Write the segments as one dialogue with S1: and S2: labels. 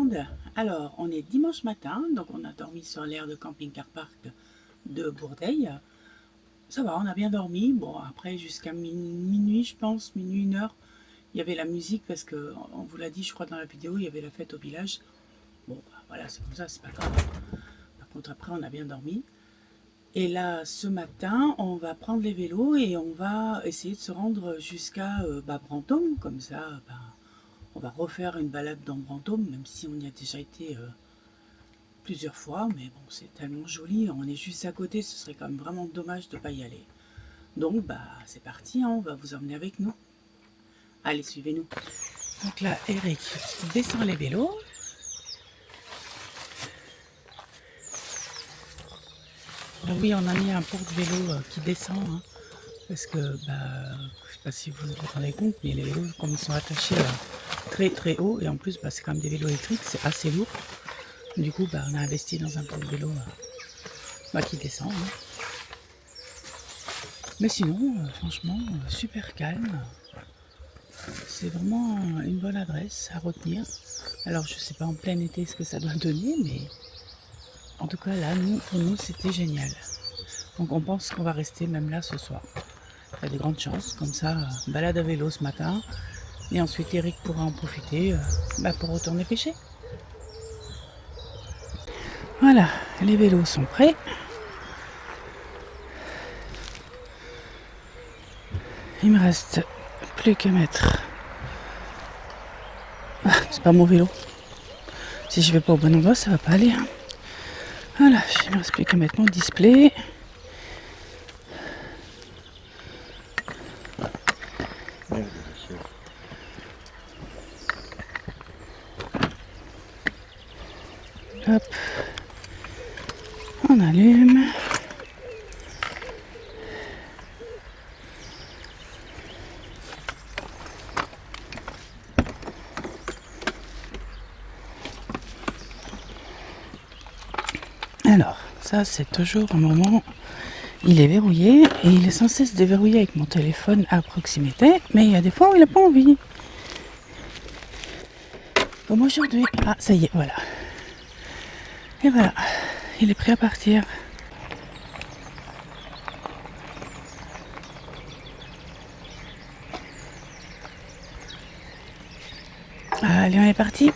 S1: monde. Alors, on est dimanche matin, donc on a dormi sur l'aire de camping-car park de Bourdeil. Ça va, on a bien dormi. Bon, après, jusqu'à minuit, je pense, minuit, 1 heure, il y avait la musique parce que, on vous l'a dit, je crois, dans la vidéo, il y avait la fête au village. Bon, bah, voilà, c'est comme ça, c'est pas grave. Par contre, après, on a bien dormi. Et là, ce matin, on va prendre les vélos et on va essayer de se rendre jusqu'à Brantôme. Comme ça, on va refaire une balade dans Brantôme, même si on y a déjà été plusieurs fois. Mais bon, c'est tellement joli, on est juste à côté, ce serait quand même vraiment dommage de ne pas y aller. Donc, c'est parti, hein, on va vous emmener avec nous. Allez, suivez-nous. Donc là, Eric descend les vélos. Alors oui, on a mis un porte-vélo qui descend, hein, parce que, je ne sais pas si vous vous rendez compte, mais les vélos, comme ils sont attachés très très haut, et en plus, c'est quand même des vélos électriques, c'est assez lourd. Du coup, on a investi dans un porte-vélo qui descend. Hein. Mais sinon, franchement, super calme. C'est vraiment une bonne adresse à retenir. Alors, je sais pas en plein été ce que ça doit donner, mais en tout cas, là, pour nous, c'était génial. Donc, on pense qu'on va rester même là ce soir. Il y a des grandes chances. Comme ça, balade à vélo ce matin. Et ensuite, Eric pourra en profiter pour retourner pêcher. Voilà, les vélos sont prêts. Il me reste plus qu'à mettre. C'est pas mon vélo. Si je vais pas au bon endroit, ça va pas aller. Hein. Voilà, il me reste plus qu'à mettre mon display. Hop, on allume. Alors, ça c'est toujours un moment, il est verrouillé et il est censé se déverrouiller avec mon téléphone à proximité, mais il y a des fois où il n'a pas envie. Comme aujourd'hui. Ah, ça y est, voilà. Et voilà, il est prêt à partir. Allez, on est parti.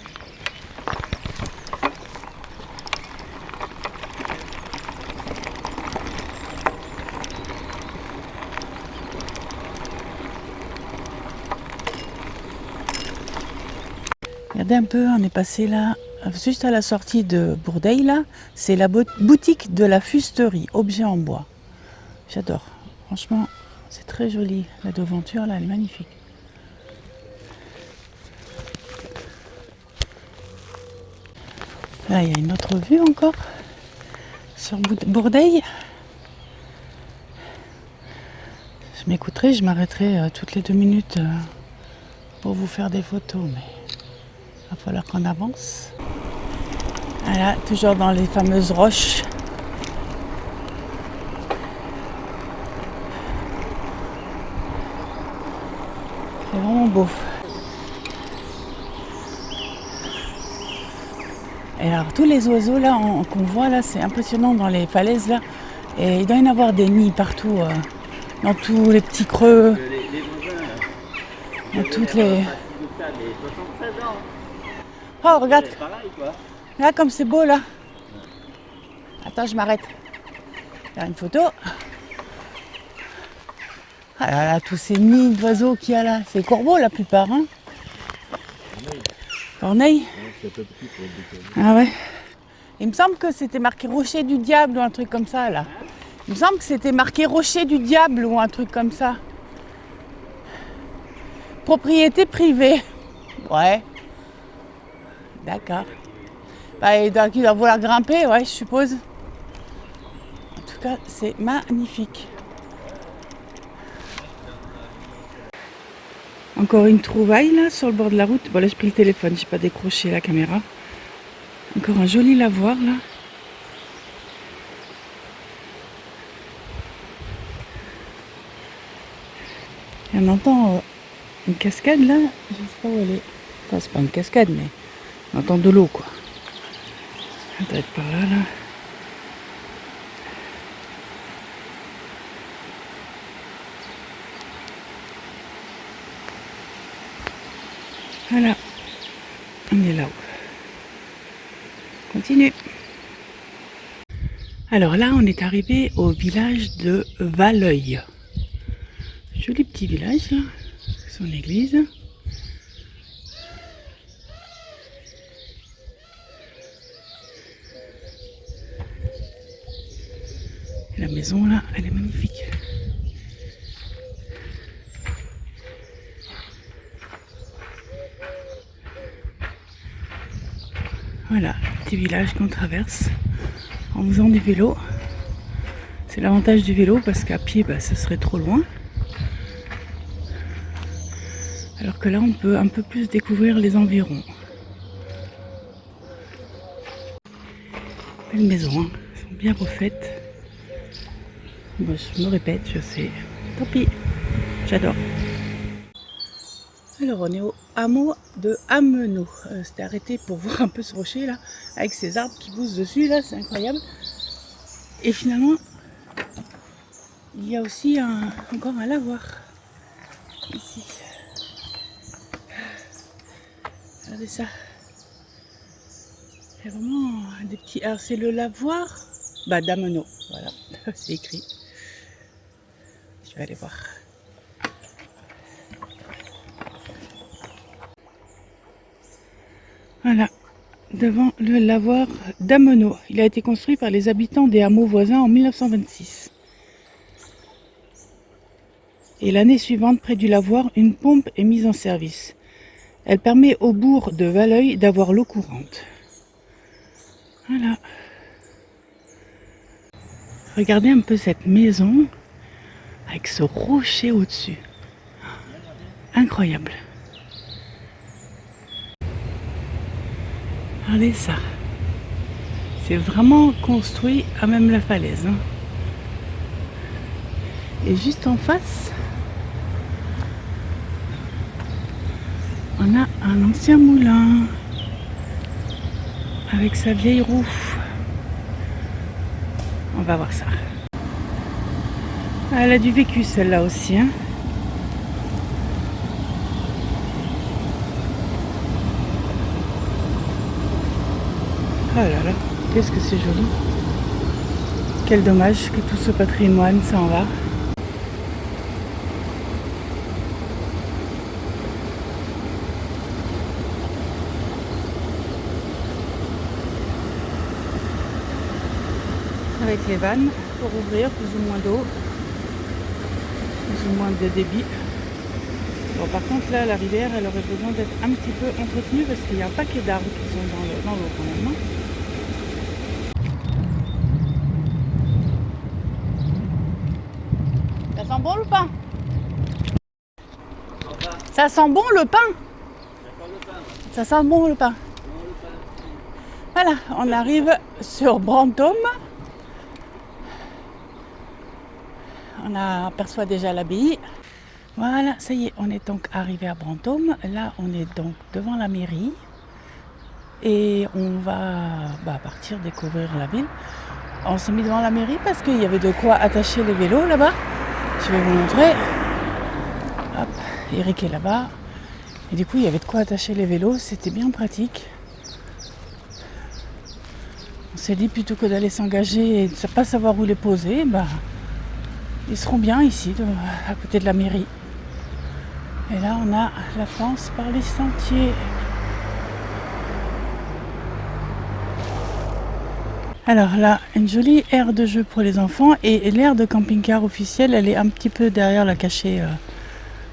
S1: Regardez un peu, on est passé là, juste à la sortie de Bourdeil, là, c'est la boutique de la fusterie, objets en bois. J'adore, franchement, c'est très joli, la devanture là, elle est magnifique. Là, il y a une autre vue encore, sur Bourdeil. Je m'écouterai, je m'arrêterai toutes les 2 minutes pour vous faire des photos, mais il va falloir qu'on avance. Voilà, toujours dans les fameuses roches. C'est vraiment beau. Et alors tous les oiseaux là qu'on voit là, c'est impressionnant dans les falaises là. Et il doit y en avoir des nids partout, dans tous les petits creux. Dans toutes les... Oh regarde, là comme c'est beau là. Attends, je m'arrête. Faire une photo. Ah là là, tous ces nids d'oiseaux qu'il y a là, c'est corbeaux la plupart, hein. Corneille. Ah ouais. Il me semble que c'était marqué Rocher du Diable ou un truc comme ça là. Il me semble que c'était marqué Rocher du Diable ou un truc comme ça. Propriété privée. Ouais. D'accord. Il doit vouloir grimper, ouais, je suppose. En tout cas, c'est magnifique. Encore une trouvaille là sur le bord de la route. Bon là j'ai pris le téléphone, j'ai pas décroché la caméra. Encore un joli lavoir là. Et on entend une cascade là, je sais pas où elle est. Enfin c'est pas une cascade mais On entend de l'eau quoi. Ça doit être par là là. Voilà, on est là-haut. Continue. Alors là, on est arrivé au village de Valeuil. Joli petit village, là. Son église. Et la maison, là, elle est magnifique. Voilà, petit village qu'on traverse en faisant du vélo. C'est l'avantage du vélo parce qu'à pied, bah, ce serait trop loin. Alors que là, on peut un peu plus découvrir les environs. Belle maison, hein. Elles sont bien refaites. Bon, je me répète, je sais. Tant pis, j'adore. Alors, on est au hameau de Amenot. C'était arrêté pour voir un peu ce rocher là, avec ces arbres qui poussent dessus là, c'est incroyable. Et finalement, il y a aussi encore un lavoir ici. Regardez ça. Il y a vraiment des petits. Alors, c'est le lavoir d'Amenot. Voilà, c'est écrit. Je vais aller voir. Voilà, devant le lavoir d'Amenot. Il a été construit par les habitants des hameaux voisins en 1926. Et l'année suivante, près du lavoir, une pompe est mise en service. Elle permet au bourg de Valeuil d'avoir l'eau courante. Voilà. Regardez un peu cette maison avec ce rocher au-dessus. Incroyable. Regardez ça. C'est vraiment construit à même la falaise. Hein. Et juste en face, on a un ancien moulin avec sa vieille roue. On va voir ça. Elle a du vécu celle-là aussi. Hein. Oh là là, qu'est-ce que c'est joli. Quel dommage que tout ce patrimoine s'en va. Avec les vannes pour ouvrir plus ou moins d'eau, plus ou moins de débit. Bon, par contre là la rivière elle aurait besoin d'être un petit peu entretenue parce qu'il y a un paquet d'arbres qui sont dans l'eau quand même. Ça sent bon le pain? Ça sent bon le pain? Ça sent bon le pain. Voilà, on arrive sur Brantôme. On aperçoit déjà l'abbaye. Voilà, ça y est, on est donc arrivé à Brantôme. Là, on est donc devant la mairie. Et on va partir découvrir la ville. On s'est mis devant la mairie parce qu'il y avait de quoi attacher les vélos là-bas. Je vais vous montrer. Hop, Eric est là-bas. Et du coup, il y avait de quoi attacher les vélos. C'était bien pratique. On s'est dit, plutôt que d'aller s'engager et de ne pas savoir où les poser, ils seront bien ici, à côté de la mairie. Et là, on a la France par les sentiers. Alors là, une jolie aire de jeu pour les enfants. Et l'aire de camping-car officielle, elle est un petit peu derrière la cachée,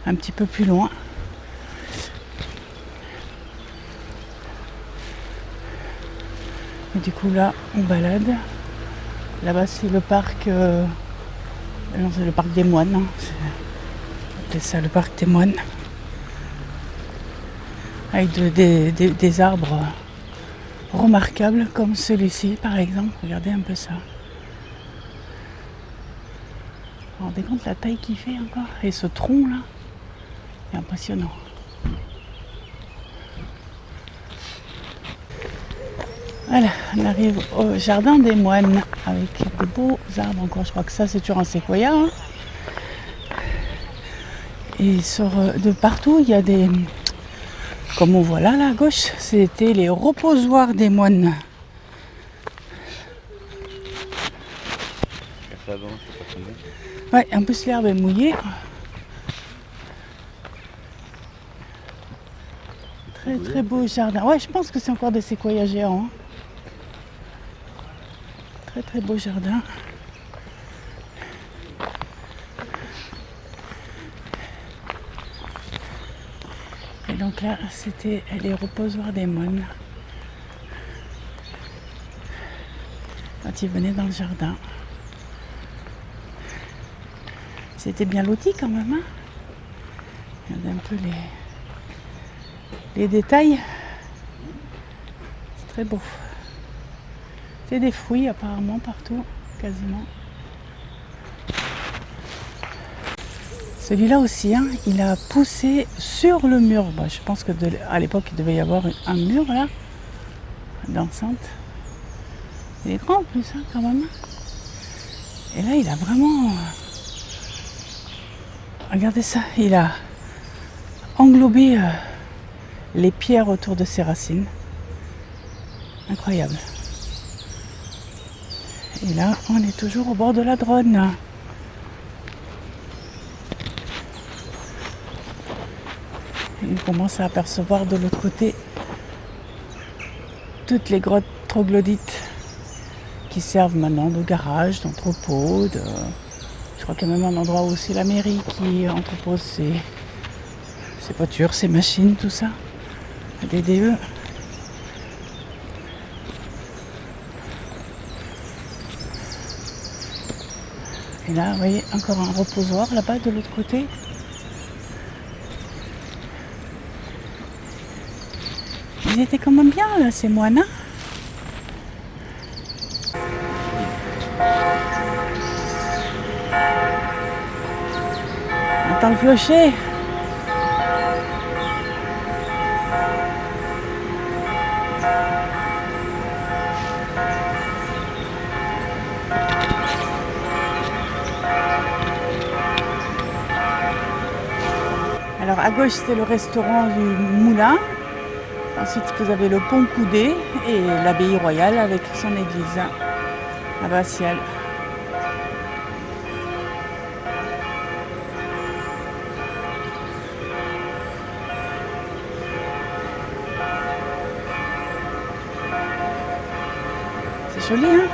S1: un petit peu plus loin. Et du coup, là, on balade. Là-bas, c'est le parc... non, c'est le parc des moines. Hein. C'est ça, le parc des moines. Avec des arbres remarquables comme celui-ci, par exemple. Regardez un peu ça. Vous vous rendez compte la taille qu'il fait encore? Et ce tronc là, c'est impressionnant. Voilà, on arrive au jardin des moines avec de beaux arbres encore. Je crois que ça c'est toujours un séquoia. Hein. Et de partout il y a des... Comme on voit là à gauche, c'était les reposoirs des moines. Ouais, en plus l'herbe est mouillée. Très très beau jardin. Ouais, je pense que c'est encore des séquoias géants. Hein. Très très beau jardin. Et donc là, c'était les reposoirs des moines. Quand ils venaient dans le jardin. C'était bien loti quand même. Hein. Regardez un peu les détails. C'est très beau. C'est des fruits apparemment partout, quasiment. Celui-là aussi, hein, il a poussé sur le mur. Bon, je pense qu'à l'époque, il devait y avoir un mur là, d'enceinte. Il est grand en plus, hein, quand même. Et là, il a vraiment... Regardez ça, il a englobé les pierres autour de ses racines. Incroyable. Et là, on est toujours au bord de la Dronne. Et on commence à apercevoir de l'autre côté toutes les grottes troglodytes qui servent maintenant de garage, d'entrepôt. Je crois qu'il y a même un endroit où c'est la mairie qui entrepose ses voitures, ses machines, tout ça. Des DE. Et là, vous voyez, encore un reposoir là-bas de l'autre côté. Ils étaient quand même bien, là, ces moines. Hein. On entend le clocher. Alors à gauche c'est le restaurant du Moulin. Ensuite vous avez le pont Coudé et l'abbaye royale avec son église abbatiale. C'est joli, hein?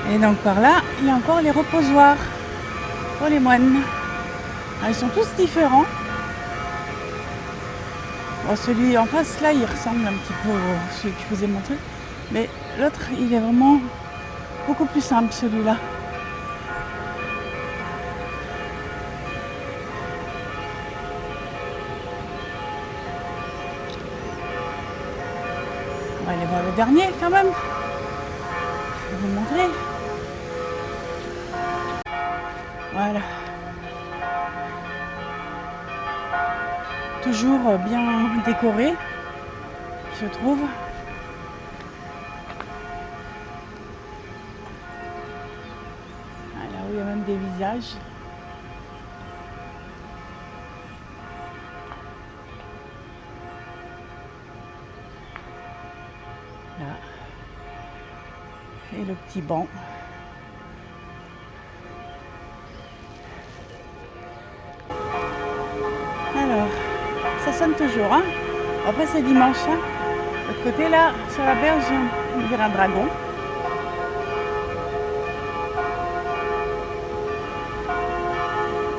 S1: Et donc par là, il y a encore les reposoirs pour les moines. Alors, ils sont tous différents. Bon, celui en face là, il ressemble un petit peu à celui que je vous ai montré. Mais l'autre, il est vraiment beaucoup plus simple, celui-là. On va aller voir le dernier quand même. Je vais vous montrer. Voilà. Toujours bien décoré, je trouve. Là où il y a même des visages. Là. Et le petit banc. Alors, ça sonne toujours, hein. Après c'est dimanche, hein. De l'autre côté là, sur la berge, on dirait un dragon.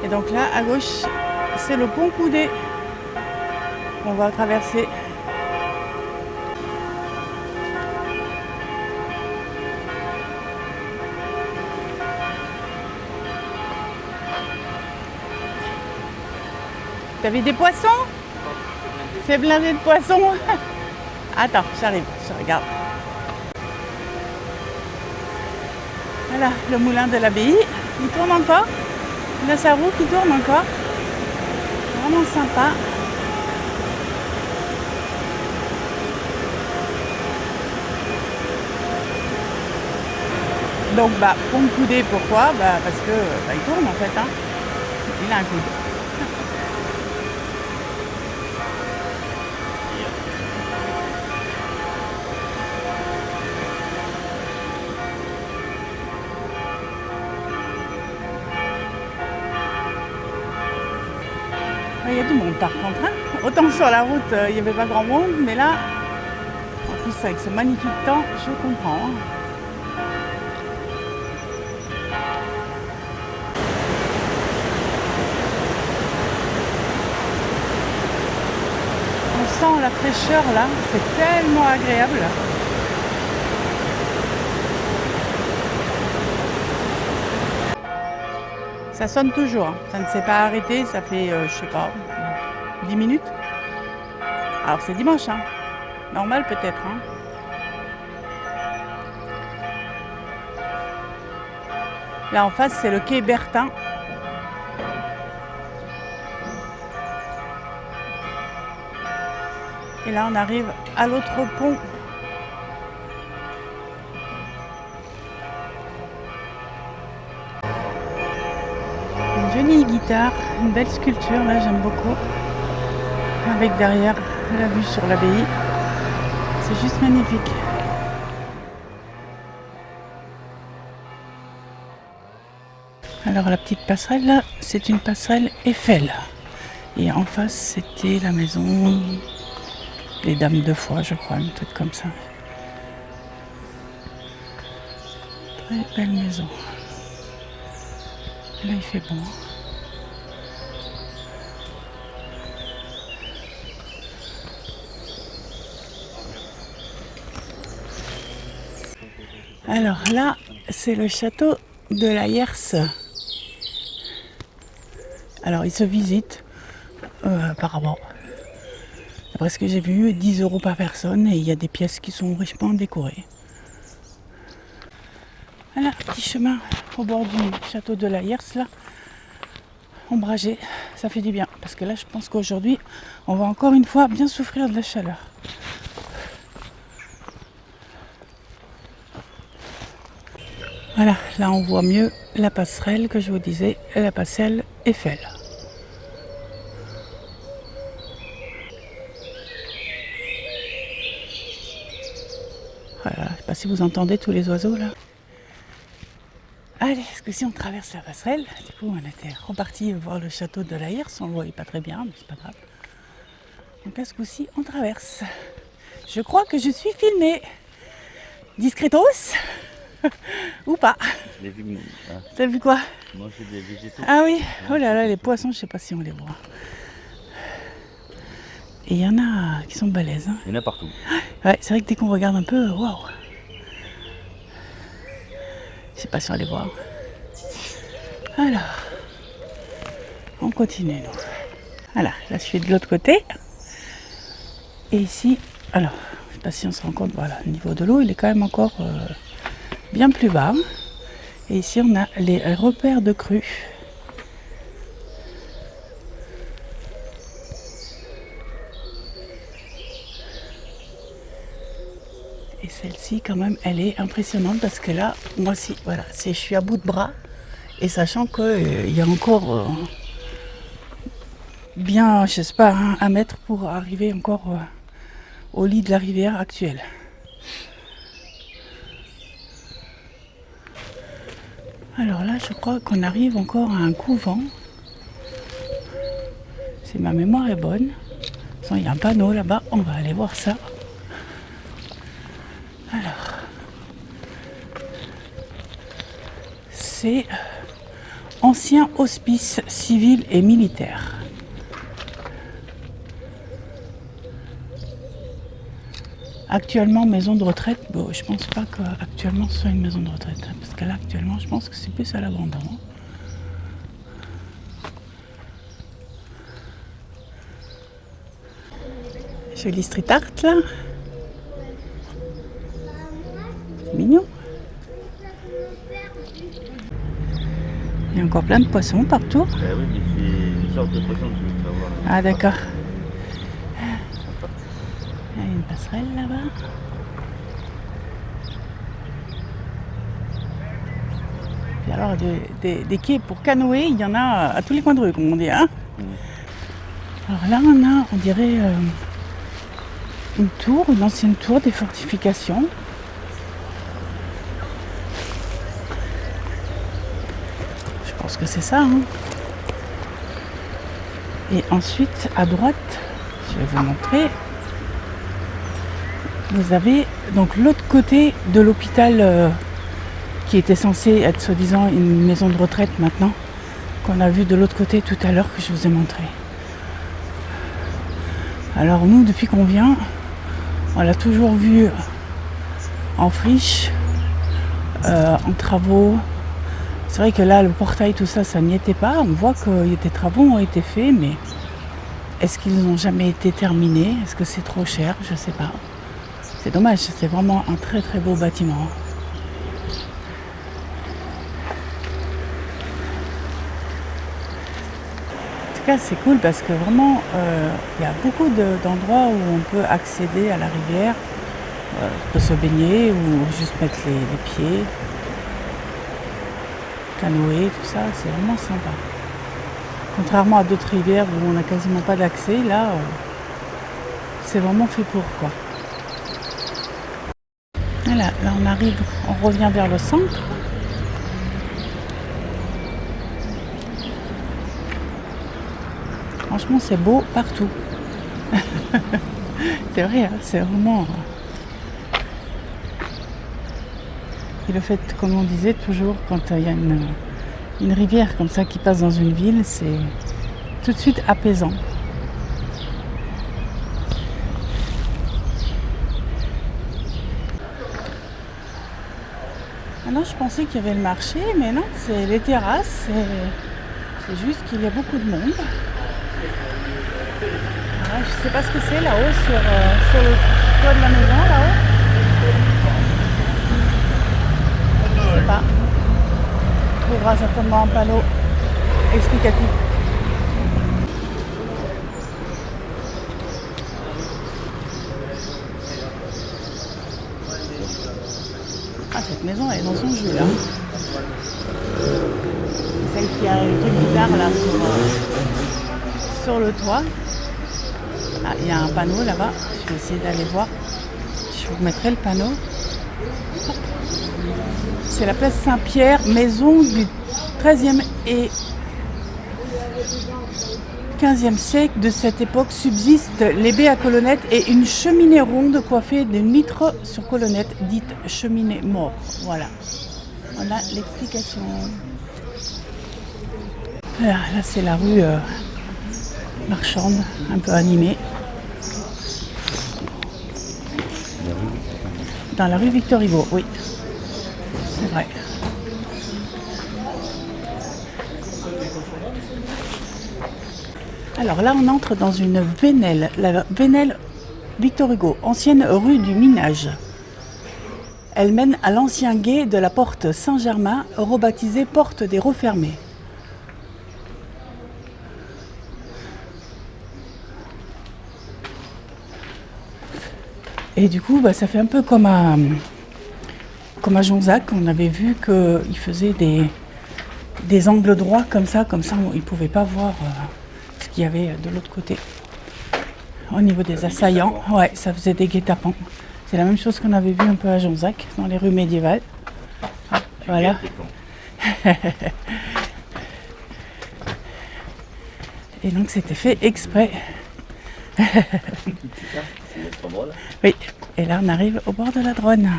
S1: Et donc là, à gauche, c'est le pont Coudé qu'on va traverser. T'as vu des poissons? C'est blindé de poissons. Attends, j'arrive, je regarde. Voilà, le moulin de l'abbaye. Il tourne encore. Il a sa roue qui tourne encore. Vraiment sympa. Donc pour me couder, pourquoi? Parce que il tourne en fait, hein. Il a un coude. Il y a du monde par contre, hein. Autant sur la route il n'y avait pas grand monde, mais là, en plus avec ce magnifique temps, je comprends, hein. On sent la fraîcheur là, c'est tellement agréable. Ça sonne toujours, hein. Ça ne s'est pas arrêté, ça fait, je sais pas, 10 minutes. Alors c'est dimanche, hein. Normal peut-être, hein. Là en face, c'est le quai Bertin. Et là, on arrive à l'autre pont. Une jolie guitare, une belle sculpture, là j'aime beaucoup. Avec derrière la vue sur l'abbaye. C'est juste magnifique. Alors la petite passerelle là, c'est une passerelle Eiffel. Et en face, c'était la maison des Dames de Foix, je crois, un truc comme ça. Très belle maison. Là, il fait bon. Alors là, c'est le château de la Herse. Alors, il se visite apparemment. D'après ce que j'ai vu, 10 € par personne et il y a des pièces qui sont richement décorées. Voilà, petit chemin au bord du château de la Herse, là, ombragé, ça fait du bien. Parce que là, je pense qu'aujourd'hui, on va encore une fois bien souffrir de la chaleur. Voilà, là on voit mieux la passerelle que je vous disais, la passerelle Eiffel. Voilà, je ne sais pas si vous entendez tous les oiseaux là. Allez, ce que si on traverse la passerelle, du coup on était reparti voir le château de la Herse, on le voyait pas très bien, mais c'est pas grave. Donc là ce coup-ci on traverse. Je crois que je suis filmée. Discretos ou pas?
S2: Je l'ai vu. Hein.
S1: T'as vu quoi?
S2: Manger des végétaux.
S1: Ah oui, oh là là, les poissons, je sais pas si on les voit. Et il y en a qui sont balèzes. Hein.
S2: Il y en a partout.
S1: Ouais, c'est vrai que dès qu'on regarde un peu, waouh. Je sais pas si on les voit. Alors, on continue nous. Voilà, là je suis de l'autre côté. Et ici, alors, je sais pas si on se rend compte, voilà, le niveau de l'eau, il est quand même encore bien plus bas. Et ici, on a les repères de crues. Et celle-ci, quand même, elle est impressionnante parce que là, moi aussi, voilà, je suis à bout de bras. Et sachant qu'il y a encore bien, je sais pas, un mètre pour arriver encore au lit de la rivière actuelle. Alors là, je crois qu'on arrive encore à un couvent. Si ma mémoire est bonne. Il y a un panneau là-bas, on va aller voir ça. Alors, c'est ancien hospice civil et militaire. Actuellement maison de retraite, bon, je pense pas qu'actuellement ce soit une maison de retraite. Parce que là actuellement je pense que c'est plus à l'abandon. Joli street art là. C'est mignon. Il y a encore plein de poissons partout.
S2: Oui, mais sorte de poisson que tu vas voir.
S1: Ah d'accord. Il y a une passerelle là-bas. Et alors des quais pour canoë, il y en a à tous les coins de rue, comme on dit. Hein. Alors là on a, on dirait, une tour, une ancienne tour des fortifications. Je pense que c'est ça. Hein. Et ensuite, à droite, je vais vous montrer, vous avez donc l'autre côté de l'hôpital qui était censé être soi-disant une maison de retraite maintenant, qu'on a vu de l'autre côté tout à l'heure que je vous ai montré. Alors nous, depuis qu'on vient, on l'a toujours vu en friche, en travaux. C'est vrai que là, le portail, tout ça, ça n'y était pas. On voit que des travaux ont été faits, mais est-ce qu'ils n'ont jamais été terminés? Est-ce que c'est trop cher? Je ne sais pas. C'est dommage, c'est vraiment un très très beau bâtiment. En tout cas, c'est cool parce que vraiment, il y a beaucoup d'endroits où on peut accéder à la rivière. On peut se baigner ou juste mettre les pieds. Canoë, tout ça, c'est vraiment sympa. Contrairement à d'autres rivières où on n'a quasiment pas d'accès, là, c'est vraiment fait pour quoi. Voilà, là on arrive, on revient vers le centre. Franchement, c'est beau partout. C'est vrai, hein, c'est vraiment... Et le fait, comme on disait toujours, quand il y a une rivière comme ça qui passe dans une ville, c'est tout de suite apaisant. Alors je pensais qu'il y avait le marché, mais non, c'est les terrasses, c'est juste qu'il y a beaucoup de monde. Voilà, je ne sais pas ce que c'est là-haut, sur le toit de la maison, là-haut. Je sais pas. On trouvera certainement un panneau explicatif. Ah, cette maison, elle est dans son jus, là. Celle qui a le truc bizarre, là, sur le toit. Ah, il y a un panneau là-bas. Je vais essayer d'aller voir. Je vous mettrai le panneau. C'est la place Saint-Pierre, maison du XIIIe et XVe siècle. De cette époque subsistent les baies à colonnettes et une cheminée ronde coiffée de mitre sur colonnette, dite cheminée mort. Voilà. Voilà l'explication. Voilà, là c'est la rue marchande, un peu animée. Dans la rue Victor Hugo, oui. C'est vrai. Alors là, on entre dans une vénelle, la vénelle Victor Hugo, ancienne rue du Minage. Elle mène à l'ancien gué de la porte Saint-Germain, rebaptisée porte des Refermés. Et du coup, ça fait un peu comme à Jonzac, on avait vu qu'il faisait des angles droits comme ça ils ne pouvaient pas voir ce qu'il y avait de l'autre côté. Au niveau des assaillants, ouais, ça faisait des guet-apens. C'est la même chose qu'on avait vu un peu à Jonzac, dans les rues médiévales. Ah, voilà. Et donc c'était fait exprès. Oui, et là on arrive au bord de la Dronne.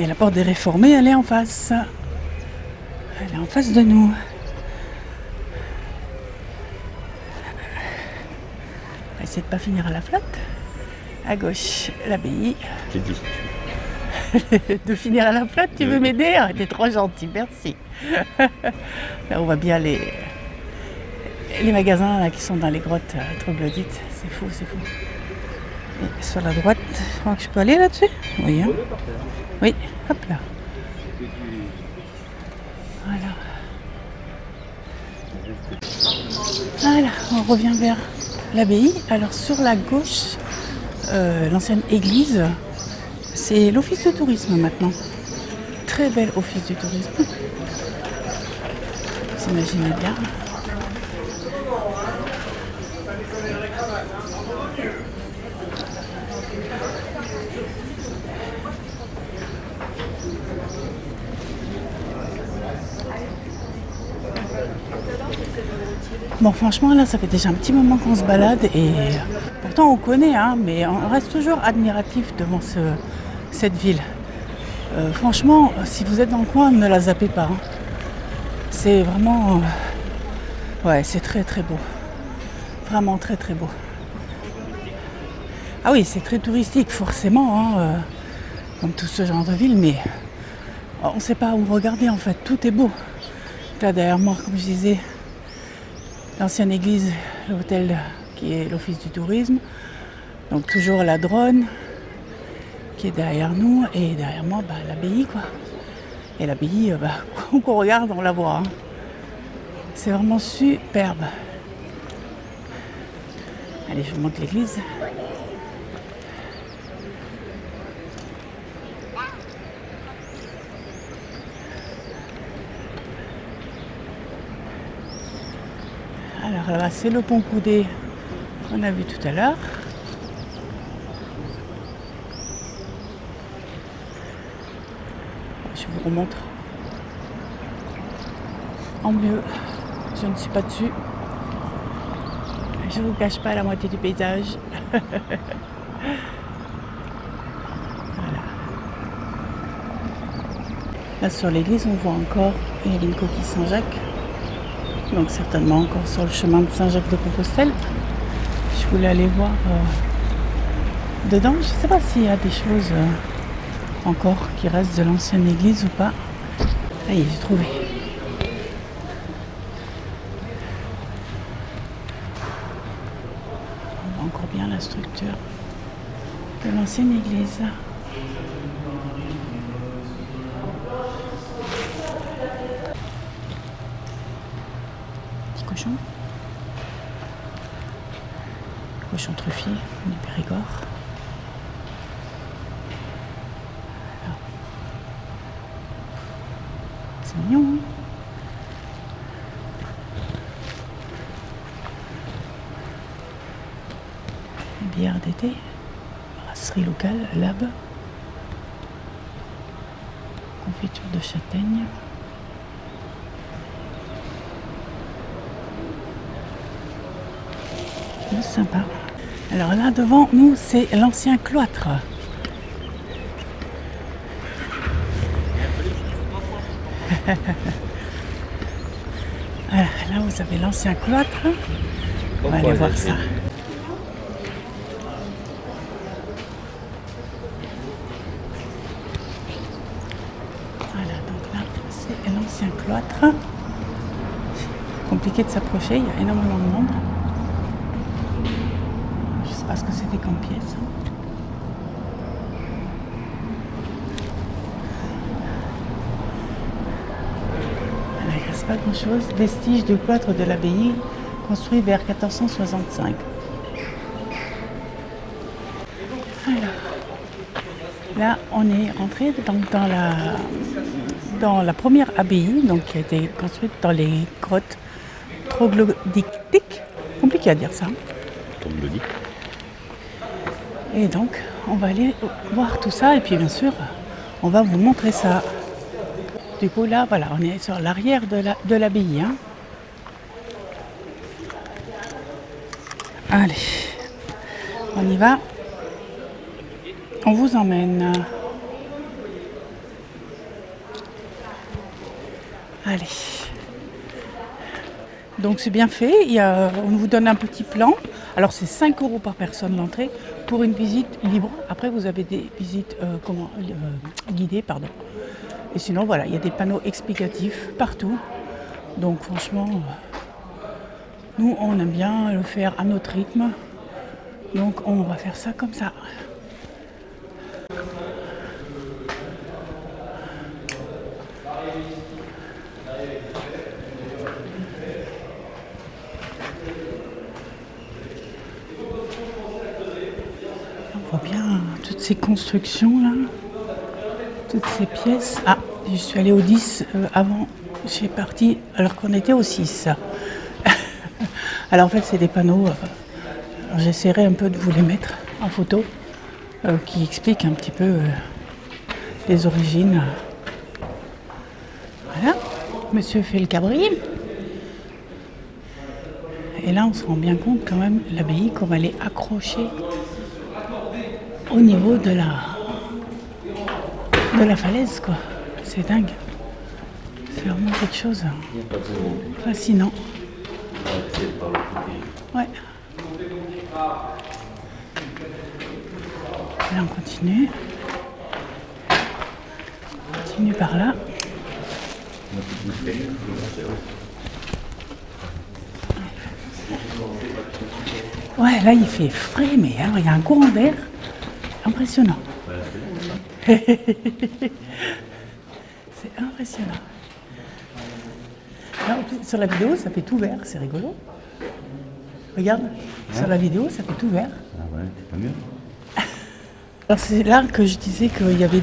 S1: Et la porte des Réformés, elle est en face. Elle est en face de nous. On va essayer de ne pas finir à la flotte. À gauche, l'abbaye.
S2: J'ai dit.
S1: De finir à la flotte, tu veux m'aider? T'es trop gentil, merci. Là, on va bien aller les magasins là, qui sont dans les grottes troglodytes. C'est fou, c'est fou. Et sur la droite, je crois que je peux aller là-dessus. Oui, hein. Oui, hop là. Voilà. Voilà, on revient vers l'abbaye. Alors sur la gauche, l'ancienne église, c'est l'office de tourisme maintenant. Très bel office du tourisme. Vous imaginez bien. Bon, franchement, là, ça fait déjà un petit moment qu'on se balade et pourtant on connaît, hein, mais on reste toujours admiratif devant cette ville. Franchement, si vous êtes dans le coin, ne la zappez pas. Hein. C'est vraiment... ouais, c'est très très beau. Vraiment très très beau. Ah oui, c'est très touristique, forcément, hein, comme tout ce genre de ville, mais on ne sait pas où regarder en fait. Tout est beau. Là, derrière moi, comme je disais, l'ancienne église, l'hôtel qui est l'office du tourisme. Donc toujours la Dronne qui est derrière nous et derrière moi l'abbaye quoi. Et l'abbaye, où qu'on regarde on la voit. Hein. C'est vraiment superbe. Allez, je vous montre l'église. Alors là-bas c'est le pont Coudé qu'on a vu tout à l'heure. Je vous remontre en mieux. Je ne suis pas dessus. Je ne vous cache pas la moitié du paysage. Voilà. Là sur l'église on voit encore, il y a une coquille Saint-Jacques. Donc certainement encore sur le chemin de Saint-Jacques-de-Compostelle. Je voulais aller voir dedans. Je ne sais pas s'il y a des choses encore qui restent de l'ancienne église ou pas. Ça y est, j'ai trouvé. On voit encore bien la structure de l'ancienne église. Petit cochon. Cochon truffier du Périgord. C'est mignon, hein? Bière d'été, brasserie locale, Lab, confiture de châtaigne. C'est sympa. Alors là devant nous c'est l'ancien cloître. Voilà, là vous avez l'ancien cloître. On va aller voir ça. Voilà, donc là c'est l'ancien cloître. Compliqué de s'approcher, il y a énormément de monde. Je ne sais pas ce que c'était comme pièce. Il ne reste pas grand chose. Vestige du cloître de l'abbaye construit vers 1465. Alors, là on est entré dans la première abbaye donc, qui a été construite dans les grottes troglodytiques. Compliqué à dire ça. Et donc on va aller voir tout ça et puis bien sûr on va vous montrer ça. Du coup là voilà on est sur l'arrière de l'abbaye. Hein. Allez, on y va. On vous emmène. Allez. Donc c'est bien fait. On vous donne un petit plan. Alors c'est 5 € par personne l'entrée pour une visite libre. Après vous avez des visites guidées. Pardon. Et sinon voilà, il y a des panneaux explicatifs partout. Donc franchement, Nous, on aime bien le faire à notre rythme. Donc, on va faire ça comme ça. On voit bien toutes ces constructions là. Toutes ces pièces. Ah, je suis allée au 10 avant. J'ai parti alors qu'on était au 6. Alors en fait, c'est des panneaux. J'essaierai un peu de vous les mettre en photo qui expliquent un petit peu les origines. Voilà, monsieur fait le cabri. Et là, on se rend bien compte quand même, l'abbaye, comme elle est accrochée au niveau de la falaise, quoi. C'est dingue. C'est vraiment quelque chose fascinant. Ouais. Là, on continue. On continue par là. Ouais, là, il fait frais, mais alors, il y a un courant d'air impressionnant. C'est impressionnant. Là, sur la vidéo, ça fait tout vert, c'est rigolo. Regarde, sur la vidéo, ça fait tout vert.
S2: Ah ouais, c'est pas mieux.
S1: Alors c'est là que je disais qu'il y avait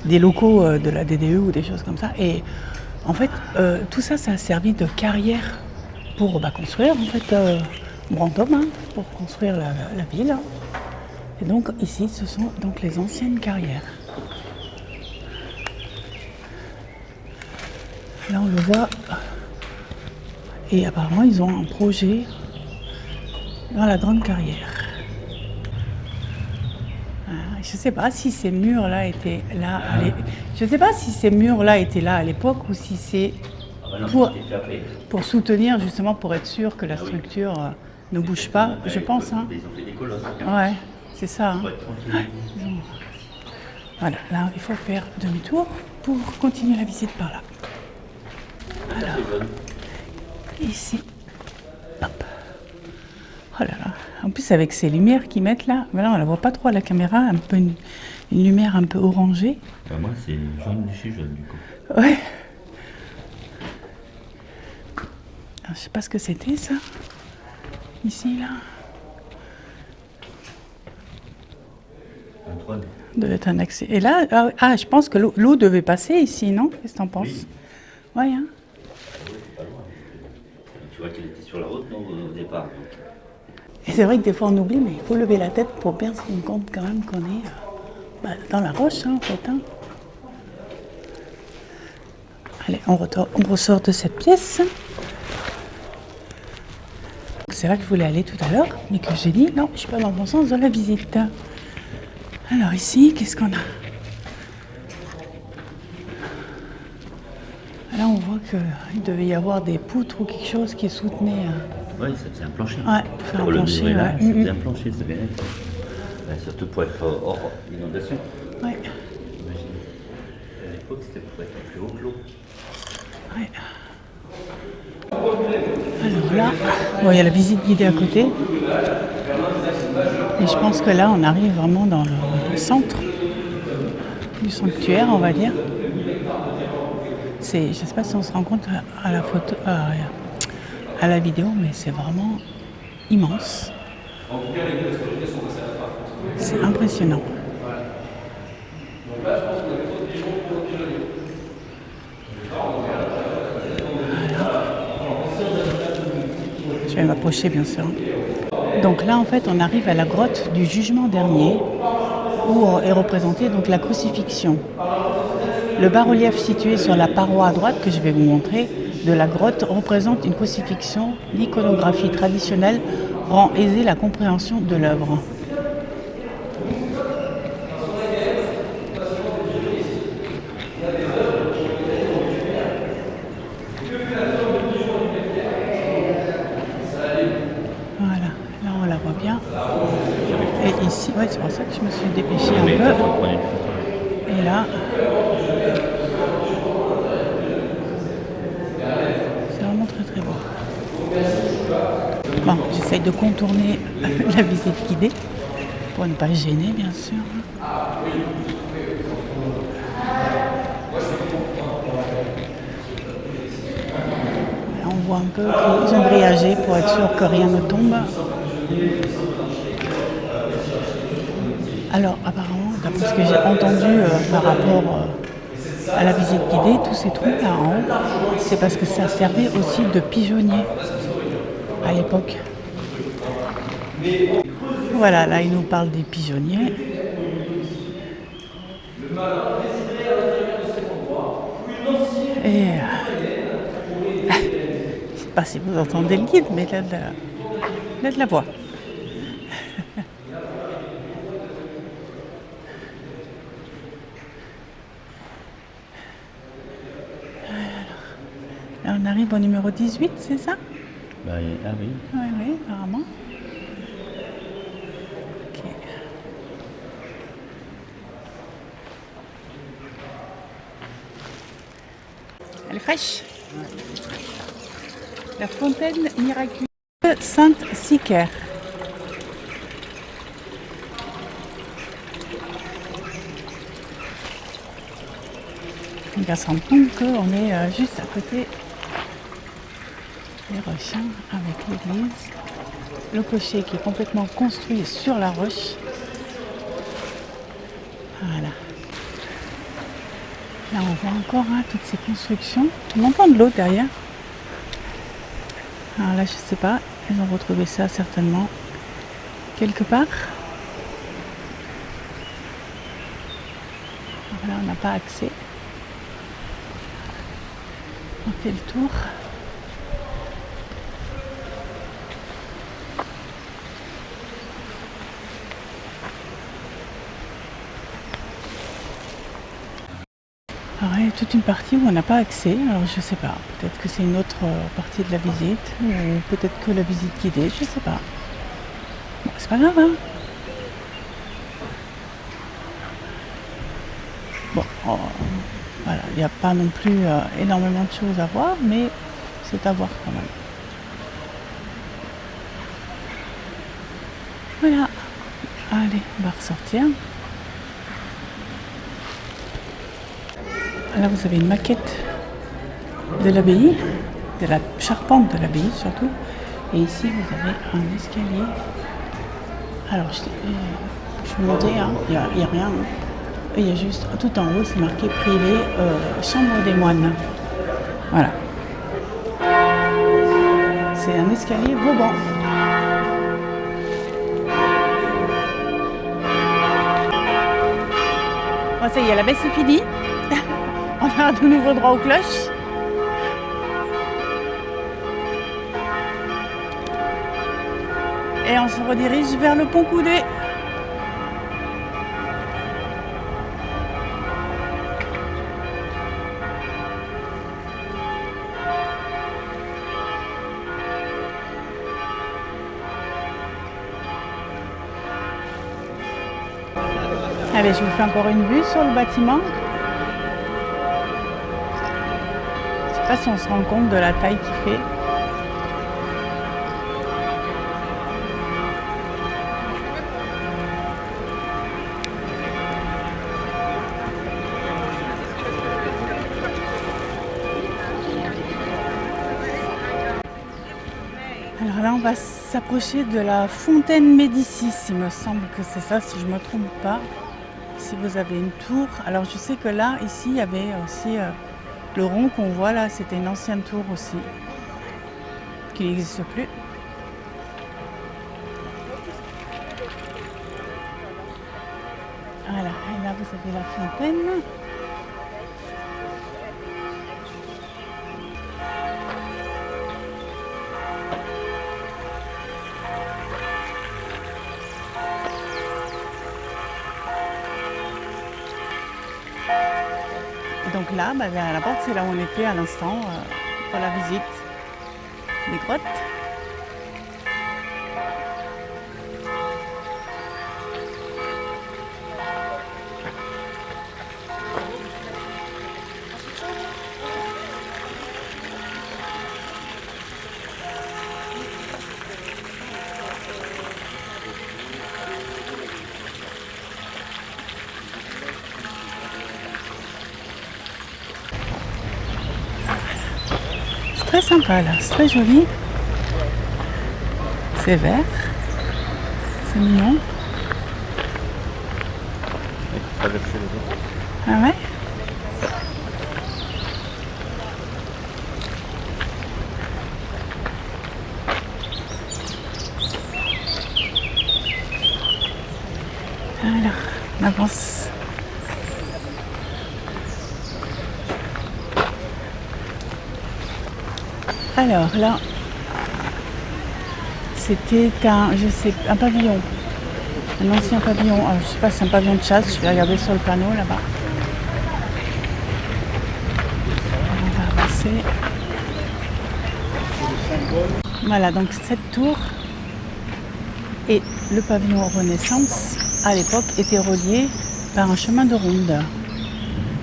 S1: des locaux de la DDE ou des choses comme ça. Et en fait, tout ça, ça a servi de carrière pour construire, en fait, Brantôme, hein, pour construire la ville. Et donc ici, ce sont donc les anciennes carrières. Là, on le voit. Et apparemment, ils ont un projet dans la grande carrière. Je ne sais pas si ces murs-là étaient là. Je sais pas si ces murs-là étaient là à l'époque ou si c'est pour soutenir, justement, pour être sûr que la structure ne bouge pas. Je pense. Hein.
S2: Ils ont fait des colonnes.
S1: Ouais, c'est ça. Hein. Voilà, là, il faut faire demi-tour pour continuer la visite par là. Alors, ici. Hop. Oh là là. En plus, avec ces lumières qu'ils mettent là, on la voit pas trop à la caméra, un peu une lumière un peu orangée.
S2: Moi, c'est jaune de chez jaune, du coup.
S1: Ouais. Alors, je sais pas ce que c'était ça. Ici, là.
S2: Un trône.
S1: Devait être un accès. Et là, je pense que l'eau devait passer ici, non? Qu'est-ce que t'en penses?
S2: Oui.
S1: Ouais, hein.
S2: Pas loin. Tu vois qu'elle était sur la route, non, au départ.
S1: Et c'est vrai que des fois on oublie, mais il faut lever la tête pour bien se rendre compte quand même qu'on est dans la roche, hein, en fait. Hein. Allez, on ressort de cette pièce. C'est là que je voulais aller tout à l'heure, mais que j'ai dit non, je suis pas dans le bon sens de la visite. Alors ici, qu'est-ce qu'on a? Là, on voit qu'il devait y avoir des poutres ou quelque chose qui soutenait.
S2: Oui, ça faisait un plancher.
S1: Ouais, faire un plancher. Ouais.
S2: Là, ça faisait un plancher, c'est bien. Surtout pour être hors inondation.
S1: Ouais.
S2: Imagine. À l'époque, c'était pour être plus haut que l'eau.
S1: Ouais. Alors là, il y a la visite guidée à côté. Et je pense que là, on arrive vraiment dans le centre du sanctuaire, on va dire. Je ne sais pas si on se rend compte à la photo, à la vidéo, mais c'est vraiment immense. C'est impressionnant. Je vais m'approcher, bien sûr. Donc là, en fait, on arrive à la grotte du jugement dernier, où est représentée donc la crucifixion. Le bas-relief situé sur la paroi à droite, que je vais vous montrer, de la grotte représente une crucifixion. L'iconographie traditionnelle rend aisée la compréhension de l'œuvre. Voilà, là on la voit bien. Et ici, ouais, c'est pour ça que je me suis dépêchée un peu. Et là, c'est vraiment très très beau. j'essaye de contourner la visite guidée pour ne pas gêner, bien sûr. Là, on voit un peu qu'ils ont grillagé pour être sûr que rien ne tombe. Alors, apparemment, d'après ce que j'ai entendu par rapport à la visite guidée, tous ces trucs là en haut, c'est parce que ça servait aussi de pigeonnier à l'époque. Voilà, là, il nous parle des pigeonniers. Et je sais pas si vous entendez le guide, mais là, de la voix. Là, on arrive au numéro 18, c'est ça?
S2: Bah, ah oui.
S1: Oui, apparemment. Ok. Elle est fraîche. La fontaine miraculeuse Sainte-Sicaire. On va se rendre compte qu'on est juste à côté des roches, avec l'église. Le clocher qui est complètement construit sur la roche. Voilà. Là, on voit encore toutes ces constructions. On entend de l'eau derrière. Alors là, je sais pas. Ils ont retrouvé ça certainement quelque part. Alors là, on n'a pas accès. On fait le tour. Alors, il y a toute une partie où on n'a pas accès. Alors je sais pas. Peut-être que c'est une autre partie de la visite. Ou peut-être que la visite guidée. Je sais pas. Bon, c'est pas grave, hein. Bon, voilà. Il n'y a pas non plus énormément de choses à voir. Mais c'est à voir quand même. Voilà. Allez, on va ressortir. Là, vous avez une maquette de l'abbaye, de la charpente de l'abbaye surtout. Et ici, vous avez un escalier. Alors, je me disais, il n'y a rien. Il y a juste, tout en haut, c'est marqué privé, chambre des moines. Voilà. C'est un escalier Vauban. Bon, ça y est, la baisse est finie. On a de nouveau droit aux cloches. Et on se redirige vers le pont Coudé. Allez, je vous fais encore une vue sur le bâtiment. Je ne sais pas si on se rend compte de la taille qu'il fait. Alors là, on va s'approcher de la fontaine Médicis. Il me semble que c'est ça, si je ne me trompe pas. Si vous avez une tour. Alors je sais que là, ici, il y avait aussi le rond qu'on voit là. C'était une ancienne tour aussi, qui n'existe plus. Voilà, et là, vous avez la fontaine. Donc là, la porte, c'est là où on était à l'instant pour la visite des grottes. très sympa là, c'est très joli. C'est vert. C'est mignon. Ah ouais? Alors, on avance. Alors là, c'était un pavillon, un ancien pavillon. Alors, je sais pas, c'est un pavillon de chasse. Je vais regarder sur le panneau là-bas. On va avancer. Voilà, donc cette tour et le pavillon Renaissance à l'époque était relié par un chemin de ronde.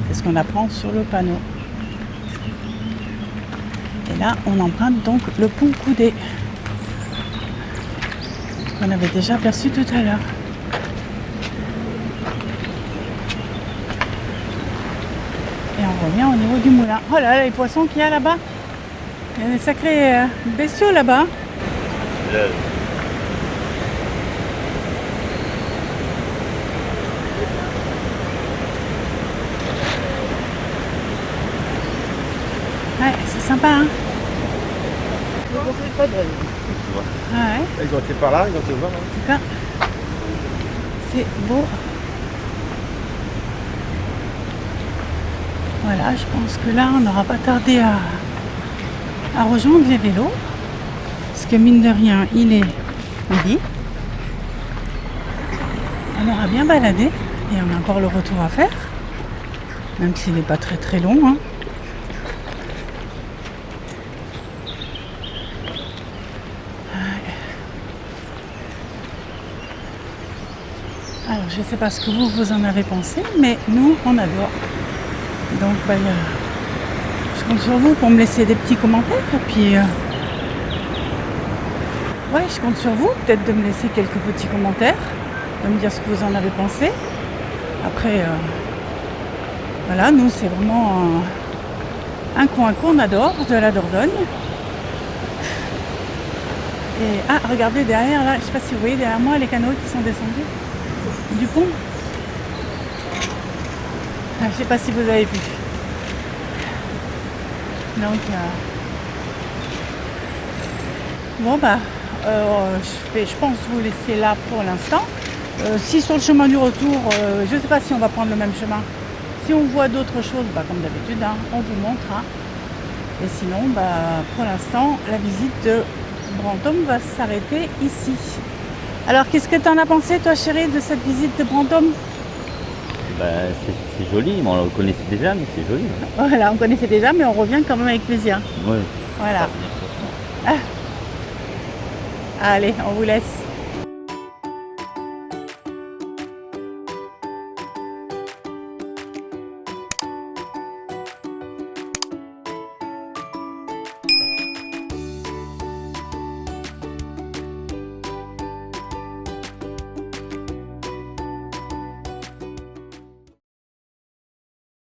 S1: C'est ce qu'on apprend sur le panneau. Et là, on emprunte donc le pont Coudé qu'on avait déjà aperçu tout à l'heure. Et on revient au niveau du moulin. Oh là là, les poissons qu'il y a là-bas. Il y a des sacrés bestiaux là-bas. Ouais, c'est sympa, hein. Ah ouais.
S3: Ils ont été par là, ils ont été voir.
S1: En tout cas, c'est beau. Voilà, je pense que là, on n'aura pas tardé à rejoindre les vélos. Parce que mine de rien, il est midi. On aura bien baladé et on a encore le retour à faire. Même s'il n'est pas très très long, hein. Alors, je ne sais pas ce que vous en avez pensé, mais nous, on adore. Donc, je compte sur vous pour me laisser des petits commentaires. Et puis, ouais, je compte sur vous, peut-être de me laisser quelques petits commentaires, de me dire ce que vous en avez pensé. Après, voilà, nous, c'est vraiment un coin qu'on adore, de la Dordogne. Et, ah, regardez derrière, là, je ne sais pas si vous voyez derrière moi les canoës qui sont descendus du pont. Je ne sais pas si vous avez vu. Donc, bon je pense vous laisser là pour l'instant. Si sur le chemin du retour, je ne sais pas si on va prendre le même chemin. Si on voit d'autres choses, comme d'habitude, hein, on vous montre. Hein. Et sinon, pour l'instant, la visite de Brantôme va s'arrêter ici. Alors, qu'est-ce que tu en as pensé, toi, chérie, de cette visite de Brantôme?
S2: C'est joli, on le connaissait déjà, mais c'est joli.
S1: Voilà, on connaissait déjà, mais on revient quand même avec plaisir.
S2: Oui.
S1: Voilà. Ah. Allez, on vous laisse.